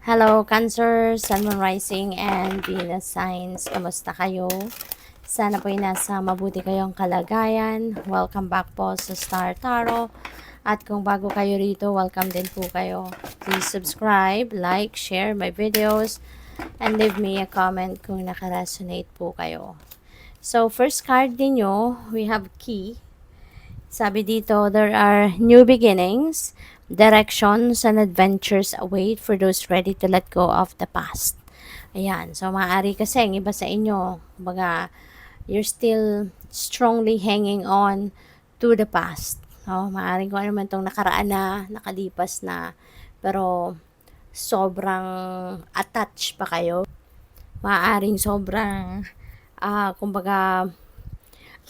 Hello, Cancer, Sun, Moon Rising, and Venus signs. Kamusta kayo? Sana po ay nasa mabuti kayong kalagayan. Welcome back po sa Star Tarot. At kung bago kayo rito, welcome din po kayo. Please subscribe, like, share my videos, and leave me a comment kung nakaresonate po kayo. So, first card ninyo, we have Key. Sabi dito, there are new beginnings, directions, and adventures await for those ready to let go of the past. Ayan. So, maaari kasi ang iba sa inyo, kumbaga, you're still strongly hanging on to the past. No? Maaari kung ano man itong nakaraan na, nakalipas na, pero sobrang attached pa kayo. Maaaring sobrang, kumbaga,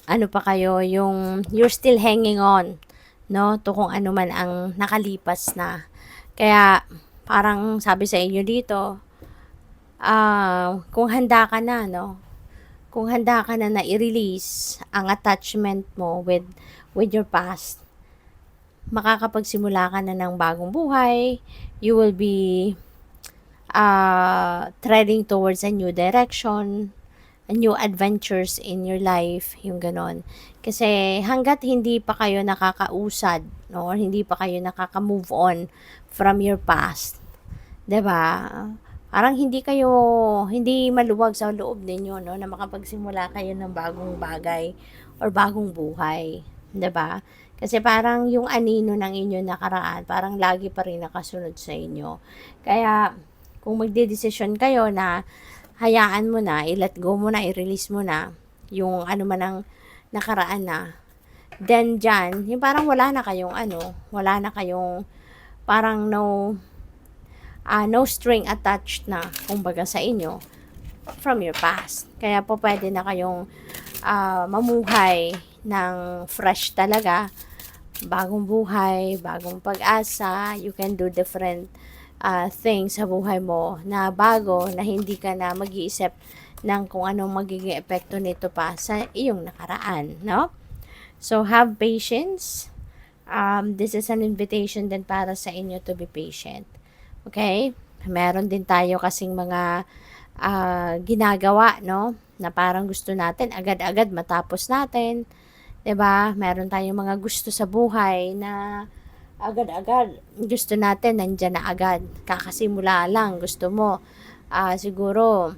ano pa kayo, yung you're still hanging on, no, to kung ano man ang nakalipas na. Kaya, parang sabi sa inyo dito, kung handa ka na, no, kung handa ka na i-release ang attachment mo with your past, makakapagsimula ka na ng bagong buhay, you will be treading towards a new direction, new adventures in your life, yung ganon. Kasi hanggat hindi pa kayo nakakausad, no, or hindi pa kayo nakaka-move on from your past, 'di ba? Parang hindi maluwag sa loob ninyo, no, na makapagsimula kayo ng bagong bagay or bagong buhay, 'di ba? Kasi parang yung anino ng inyong nakaraan, parang lagi pa rin nakasunod sa inyo. Kaya, kung magdedesisyon kayo na hayaan mo na, i-let go mo na, i-release mo na yung ano man ang nakaraan na, then dyan, yung parang wala na kayong parang no string attached na, kumbaga sa inyo, from your past. Kaya po pwede na kayong mamuhay ng fresh talaga, bagong buhay, bagong pag-asa, you can do different things sa buhay mo na bago, na hindi ka na mag-iisip ng kung anong magiging epekto nito pa sa iyong nakaraan, no? So, have patience. This is an invitation din para sa inyo to be patient. Okay? Meron din tayo kasing mga ginagawa, no? Na parang gusto natin agad-agad matapos natin. 'Di ba? Meron tayong mga gusto sa buhay na agad-agad gusto natin nandiyan na agad. Kakasimula lang gusto mo siguro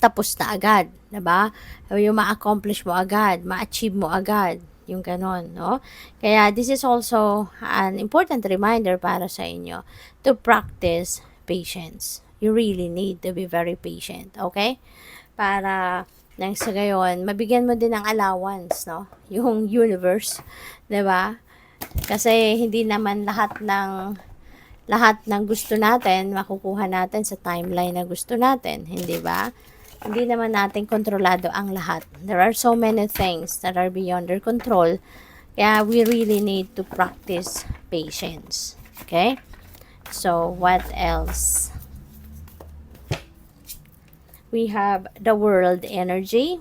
tapos na agad, 'di ba? Yung ma-accomplish mo agad, ma-achieve mo agad, yung ganon, no? Kaya this is also an important reminder para sa inyo to practice patience. You really need to be very patient, okay? Para nang sa gayon, mabigyan mo din ng allowance, no? Yung universe, 'di ba? Kasi hindi naman lahat ng gusto natin makukuha natin sa timeline na gusto natin, hindi ba? Hindi naman natin kontrolado ang lahat. There are so many things that are beyond our control. Kaya we really need to practice patience. Okay? So, what else? We have the world energy.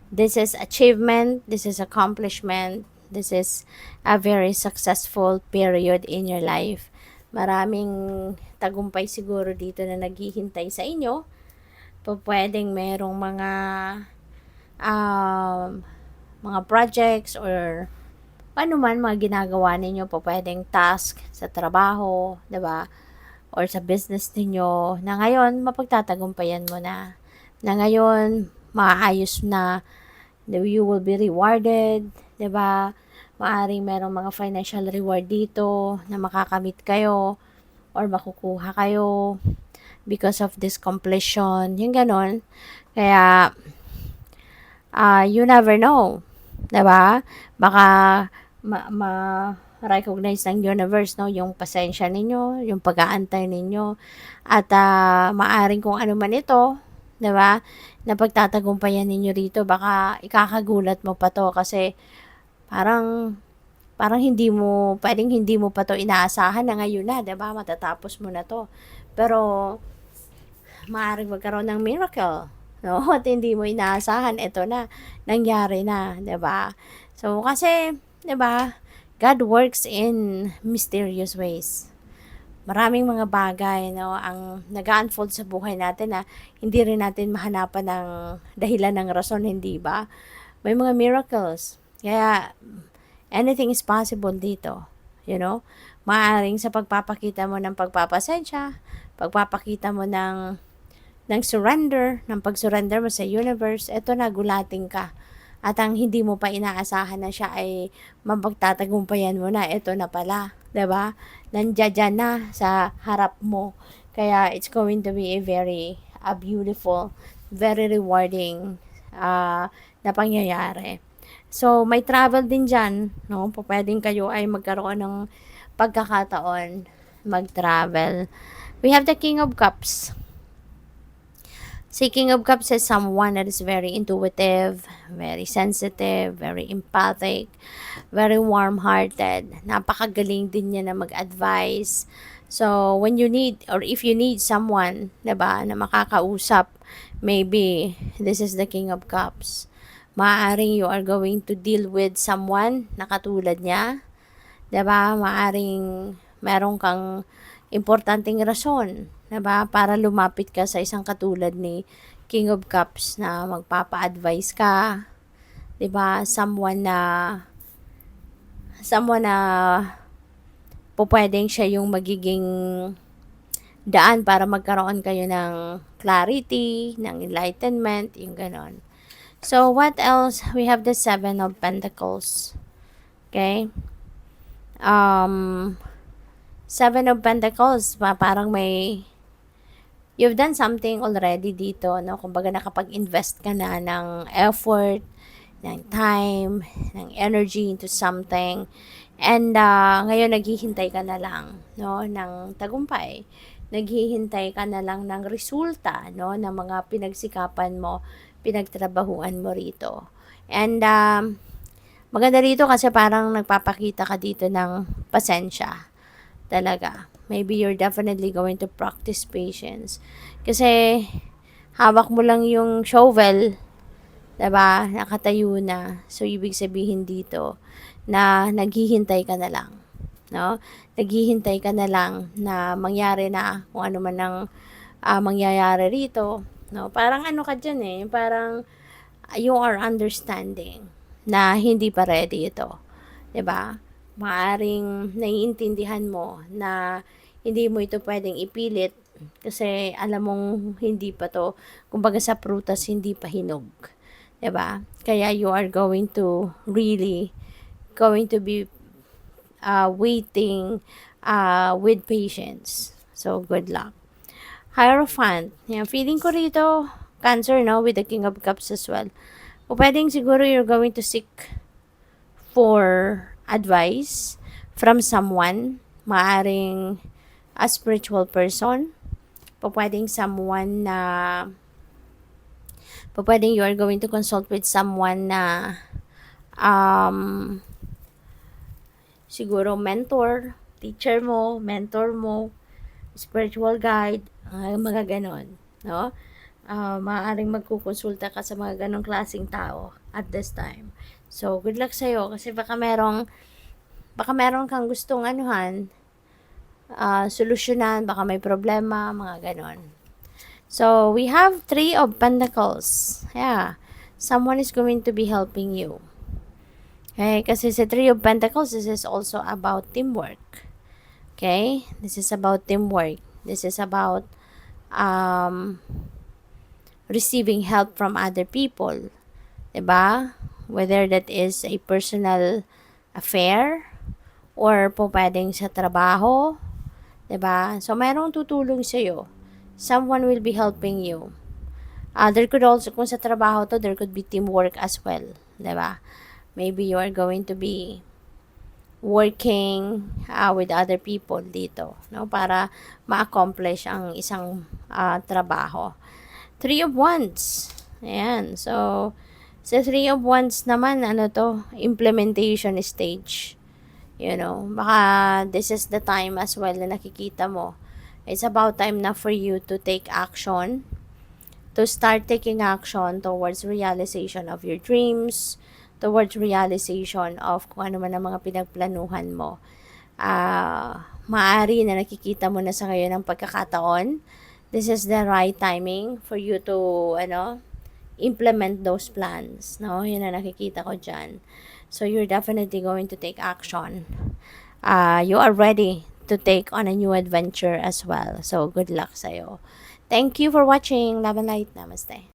This is achievement. This is accomplishment. This is a very successful period in your life. Maraming tagumpay siguro dito na naghihintay sa inyo. Pwedeng merong mga projects or ano man mga ginagawa ninyo, pwedeng task sa trabaho, 'di ba? Or sa business ninyo na ngayon mapagtatagumpayan mo na. Na ngayon maayos na, you will be rewarded, 'di ba? Maaring merong mga financial reward dito na makakamit kayo or makukuha kayo because of this completion, yung ganon. Kaya, you never know, 'di ba? Baka recognize ng universe, no, yung pasensya ninyo, yung pag-aantay ninyo, at maaring kung ano man ito, 'di ba? Na pagtatagumpayan ninyo rito, baka ikakagulat mo pa to kasi parang hindi mo pa to inaasahan na ngayon na, 'di ba? Matatapos mo na to. Pero maaaring magkaroon ng miracle, no? At hindi mo inaasahan, ito na, nangyari na, 'di ba? So, kasi, 'di ba, God works in mysterious ways. maraming mga bagay, no, ang nag-unfold sa buhay natin na hindi rin natin mahanapan ng dahilan ng rason, hindi ba? May mga miracles. Kaya, anything is possible dito. You know? Maaaring sa pagpapakita mo ng pagpapasensya, pagpapakita mo ng surrender, ng pag-surrender mo sa universe, eto na, gulating ka. At ang hindi mo pa inaasahan na siya ay mapagtatagumpayan mo na, eto na pala. 'Di ba? Nandiyan na sa harap mo. Kaya it's going to be a beautiful, very rewarding na pangyayari. So, may travel din dyan, no? Pwedeng kayo ay magkaroon ng pagkakataon mag-travel. We have the King of Cups. Si King of Cups is someone that is very intuitive, very sensitive, very empathic, very warm-hearted. Napakagaling din niya na mag-advise. So, when you need, or if you need someone, diba, na makakausap, maybe this is the King of Cups. Maaaring you are going to deal with someone na katulad niya. Diba? Maaaring meron kang importanteng rason, 'di ba? Para lumapit ka sa isang katulad ni King of Cups na magpapa-advise ka, 'di ba? Someone na pwedeng siya yung magiging daan para magkaroon kayo ng clarity, ng enlightenment, yung ganon. So, what else? We have the Seven of Pentacles. Okay? Seven of Pentacles, parang you've done something already dito, no? Kumbaga nakapag-invest ka na ng effort, ng time, ng energy into something. And ngayon naghihintay ka na lang, no, ng tagumpay. Naghihintay ka na lang ng resulta, no, ng mga pinagsikapan mo, pinagtrabahuan mo rito. And maganda rito kasi parang nagpapakita ka dito ng pasensya. Talaga. Maybe you're definitely going to practice patience. Kasi, hawak mo lang yung shovel, diba? Nakatayo na. So, ibig sabihin dito, na naghihintay ka na lang. No? Naghihintay ka na lang na mangyari na kung ano man ang mangyayari rito. No? Parang ano ka dyan eh. Parang, you are understanding na hindi pa ready ito. Diba? Maaring naiintindihan mo na hindi mo ito pwedeng ipilit kasi alam mong hindi pa to, kumbaga sa prutas hindi pa hinog, 'di ba? Kaya you are going to be waiting with patience. So good luck. Hierophant. Yan, feeling ko rito Cancer, no, with the King of Cups as well. O pwedeng siguro you're going to seek for advice from someone, maaring a spiritual person, pwedeng someone na, pwedeng you are going to consult with someone na siguro mentor, teacher mo, mentor mo, spiritual guide, mga ganon, no? Maaaring magkukonsulta ka sa mga ganong klaseng tao at this time. So, good luck sa'yo kasi baka meron kang gustong solusyonan, baka may problema, mga ganon. So, we have Three of Pentacles. Yeah. Someone is going to be helping you. Okay? Kasi sa Three of Pentacles, this is also about teamwork. Okay? This is about teamwork. This is about receiving help from other people. Diba? Whether that is a personal affair or pwedeng sa trabaho. Diba? So, mayroong tutulong sa'yo. Someone will be helping you. There could also, kung sa trabaho to, there could be teamwork as well. Diba? Maybe you are going to be working with other people dito, no? Para ma-accomplish ang isang trabaho. Three of Wands. Ayan. So, sa Three of Wands naman, implementation stage. You know, baka this is the time as well na nakikita mo. It's about time na for you to take action, to start taking action towards realization of your dreams, towards realization of kung ano man ang mga pinagplanuhan mo. maari na nakikita mo na sa ngayon ng pagkakataon, this is the right timing for you to, implement those plans, no? Yun ang nakikita ko dyan. So, you're definitely going to take action. You are ready to take on a new adventure as well. So, good luck sa'yo. Thank you for watching. Love and light. Namaste.